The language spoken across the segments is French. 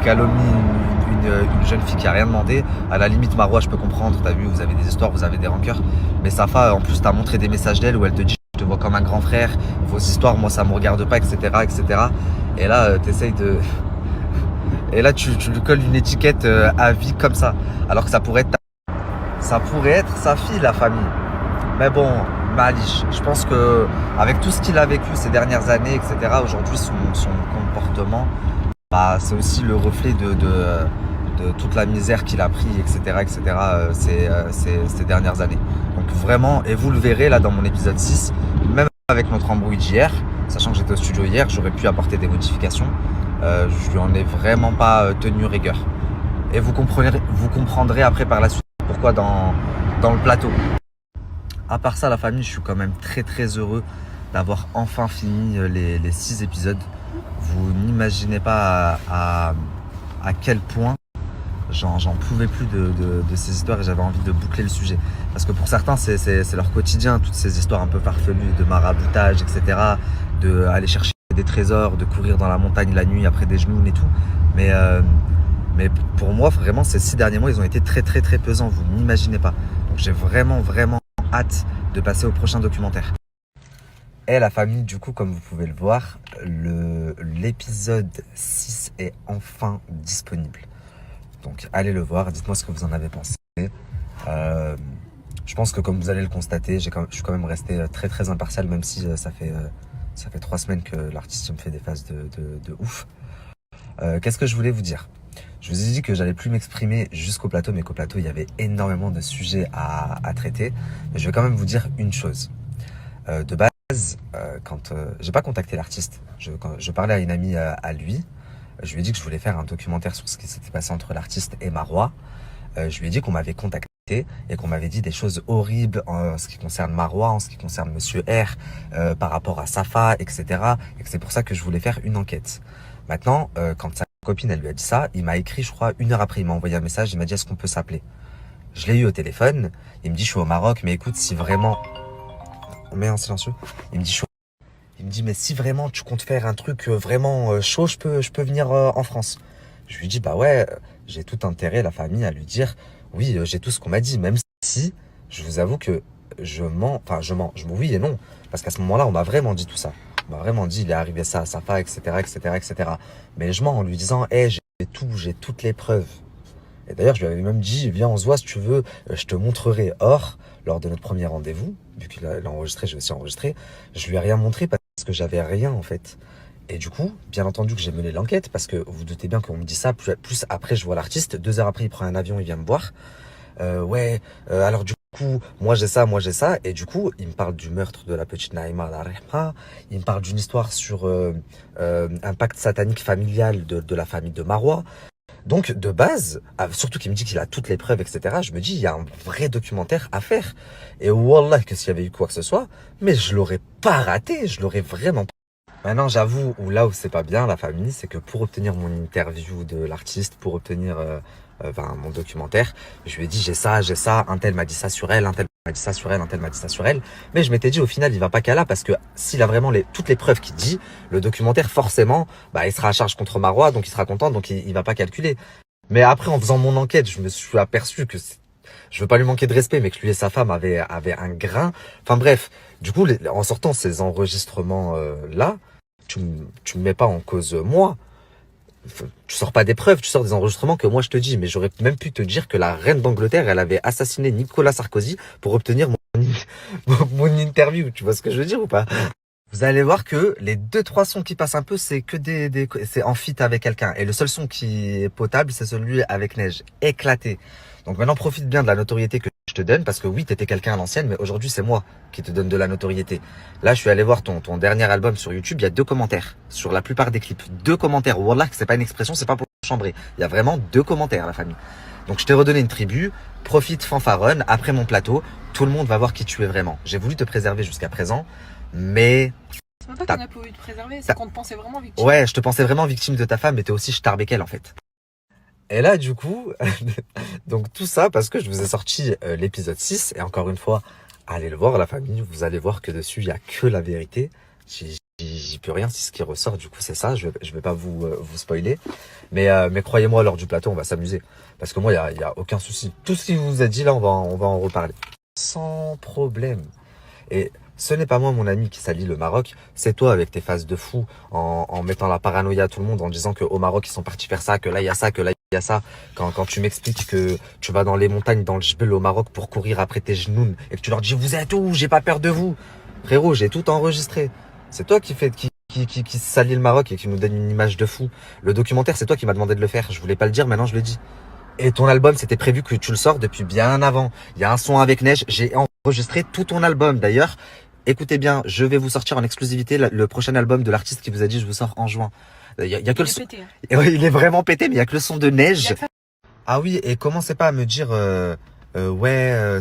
calomnie une jeune fille qui a rien demandé. À la limite, Marois, je peux comprendre, t'as vu, vous avez des histoires, vous avez des rancœurs. Mais Safa, en plus, t'as montré des messages d'elle où elle te dit je te vois comme un grand frère, vos histoires, moi ça me regarde pas, etc. etc. Et là, t'essayes de. Et là, tu lui colles une étiquette à vie comme ça. Alors que ça pourrait être sa fille, la famille. Mais bon, Malish, je pense que avec tout ce qu'il a vécu ces dernières années, etc., aujourd'hui, son comportement, bah, c'est aussi le reflet de toute la misère qu'il a pris, etc., ces dernières années. Donc vraiment, et vous le verrez là dans mon épisode 6, même avec notre embrouille d'hier, sachant que j'étais au studio hier, j'aurais pu apporter des modifications. Je lui en ai vraiment pas tenu rigueur. Et vous comprendrez après par la suite pourquoi dans le plateau. À part ça, la famille, je suis quand même très très heureux d'avoir enfin fini les 6 épisodes. Vous n'imaginez pas à quel point j'en pouvais plus de ces histoires et j'avais envie de boucler le sujet. Parce que pour certains, c'est leur quotidien, toutes ces histoires un peu farfelues de maraboutage, etc. De aller chercher des trésors, de courir dans la montagne la nuit après des genoux et tout. Mais pour moi, vraiment, ces 6 derniers mois, ils ont été très très très pesants, vous n'imaginez pas. Donc j'ai vraiment hâte de passer au prochain documentaire. Et la famille, du coup, comme vous pouvez le voir, l'épisode 6 est enfin disponible. Donc allez le voir, dites-moi ce que vous en avez pensé. Je pense que comme vous allez le constater, je suis quand même resté très très impartial, même si ça fait 3 semaines que l'artiste me fait des phases de ouf. Qu'est-ce que je voulais vous dire ? Je vous ai dit que j'allais plus m'exprimer jusqu'au plateau, mais qu'au plateau, il y avait énormément de sujets à traiter. Mais je vais quand même vous dire une chose. De base, quand j'ai pas contacté l'artiste, quand je parlais à une amie à lui, je lui ai dit que je voulais faire un documentaire sur ce qui s'était passé entre l'artiste et Marois. Je lui ai dit qu'on m'avait contacté et qu'on m'avait dit des choses horribles en ce qui concerne Marois, en ce qui concerne Monsieur R, par rapport à Safa, etc. Et que c'est pour ça que je voulais faire une enquête. Maintenant, quand sa copine, elle lui a dit ça, il m'a écrit, je crois, 1 heure après, il m'a envoyé un message, il m'a dit est-ce qu'on peut s'appeler ? Je l'ai eu au téléphone, il me dit je suis au Maroc, mais écoute, si vraiment... On met en silencieux. Il me dit mais si vraiment tu comptes faire un truc vraiment chaud, je peux venir en France. Je lui dis bah ouais, j'ai tout intérêt, la famille, à lui dire oui, j'ai tout ce qu'on m'a dit, même si je vous avoue que je mens, oui et non, parce qu'à ce moment-là, on m'a vraiment dit tout ça. On m'a vraiment dit il est arrivé ça à Safa, etc., etc., etc. Mais je mens en lui disant j'ai toutes les preuves. Et d'ailleurs, je lui avais même dit, viens, on se voit si tu veux, je te montrerai. Or, lors de notre premier rendez-vous, vu qu'il a enregistré, j'ai aussi enregistré, je lui ai rien montré parce que j'avais rien en fait. Et du coup, bien entendu que j'ai mené l'enquête parce que vous vous doutez bien qu'on me dit ça, plus après je vois l'artiste, 2 heures après il prend un avion, il vient me voir. Alors du coup, moi j'ai ça, et du coup, il me parle du meurtre de la petite Naïma Al-Rahma, il me parle d'une histoire sur un pacte satanique familial de la famille de Marois. Donc, de base, surtout qu'il me dit qu'il a toutes les preuves, etc., je me dis, il y a un vrai documentaire à faire. Et wallah, que s'il y avait eu quoi que ce soit, mais je l'aurais pas raté, je l'aurais vraiment pas. Maintenant, j'avoue, là où c'est pas bien, la famille, c'est que pour obtenir mon interview de l'artiste, pour obtenir mon documentaire, je lui ai dit, j'ai ça, un tel m'a dit ça sur elle, un tel m'a dit ça sur elle, un tel m'a dit ça sur elle. Mais je m'étais dit, au final, il va pas qu'à là, parce que s'il a vraiment toutes les preuves qu'il dit, le documentaire, forcément, il sera à charge contre Marois, donc il sera content, donc il va pas calculer. Mais après, en faisant mon enquête, je me suis aperçu que je veux pas lui manquer de respect, mais que lui et sa femme avaient un grain. Enfin bref, du coup, en sortant ces enregistrements là, tu me mets pas en cause moi. Tu sors pas des preuves, tu sors des enregistrements que moi je te dis. Mais j'aurais même pu te dire que la reine d'Angleterre, elle avait assassiné Nicolas Sarkozy pour obtenir mon interview. Tu vois ce que je veux dire ou pas ? Vous allez voir que les 2-3 sons qui passent un peu, c'est que c'est en feat avec quelqu'un. Et le seul son qui est potable, c'est celui avec Neige. Éclaté. Donc maintenant, profite bien de la notoriété que je te donne, parce que oui, t'étais quelqu'un à l'ancienne, mais aujourd'hui, c'est moi qui te donne de la notoriété. Là, je suis allé voir ton dernier album sur YouTube, il y a 2 commentaires. Sur la plupart des clips. 2 commentaires. Wallah, c'est pas une expression, c'est pas pour chambrer. Il y a vraiment 2 commentaires, la famille. Donc je t'ai redonné une tribu, profite, fanfaronne, après mon plateau, tout le monde va voir qui tu es vraiment. J'ai voulu te préserver jusqu'à présent, mais... C'est même pas qu'on a pas voulu te préserver, c'est qu'on te pensait vraiment victime. Ouais, je te pensais vraiment victime de ta femme, mais t'es aussi starbé qu'elle en fait. Et là, du coup, donc tout ça parce que je vous ai sorti l'épisode 6, et encore une fois, allez le voir la famille, vous allez voir que dessus, il n'y a que la vérité. j'y peux rien si ce qui ressort, du coup, c'est ça. Je vais pas vous spoiler. Mais croyez-moi, lors du plateau, on va s'amuser. Parce que moi, il y a aucun souci. Tout ce qu'il vous a dit, là, on va en reparler. Sans problème. Et ce n'est pas moi, mon ami, qui salit le Maroc. C'est toi avec tes phases de fou, en mettant la paranoïa à tout le monde, en disant qu'au Maroc, ils sont partis faire ça, que là, il y a ça, que là, il y a ça. Quand tu m'expliques que tu vas dans les montagnes, dans le Jbel au Maroc pour courir après tes genoux et que tu leur dis, vous êtes où? J'ai pas peur de vous. Frérot, j'ai tout enregistré. C'est toi qui salit le Maroc et qui nous donne une image de fou. Le documentaire, c'est toi qui m'as demandé de le faire. Je voulais pas le dire, maintenant je le dis. Et ton album, c'était prévu que tu le sors depuis bien avant. Il y a un son avec neige. J'ai enregistré tout ton album. D'ailleurs, écoutez bien, je vais vous sortir en exclusivité le prochain album de l'artiste qui vous a dit je vous sors en juin. Il y a que le son. Pété, hein. Il est vraiment pété, mais il y a que le son de Il y a neige. que ça. Ah oui, et commencez pas à me dire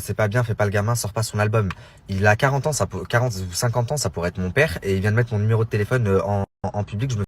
c'est pas bien, fais pas le gamin, sors pas son album. Il a 40 ans, 40 ou 50 ans, ça pourrait être mon père, et il vient de mettre mon numéro de téléphone en public. Je me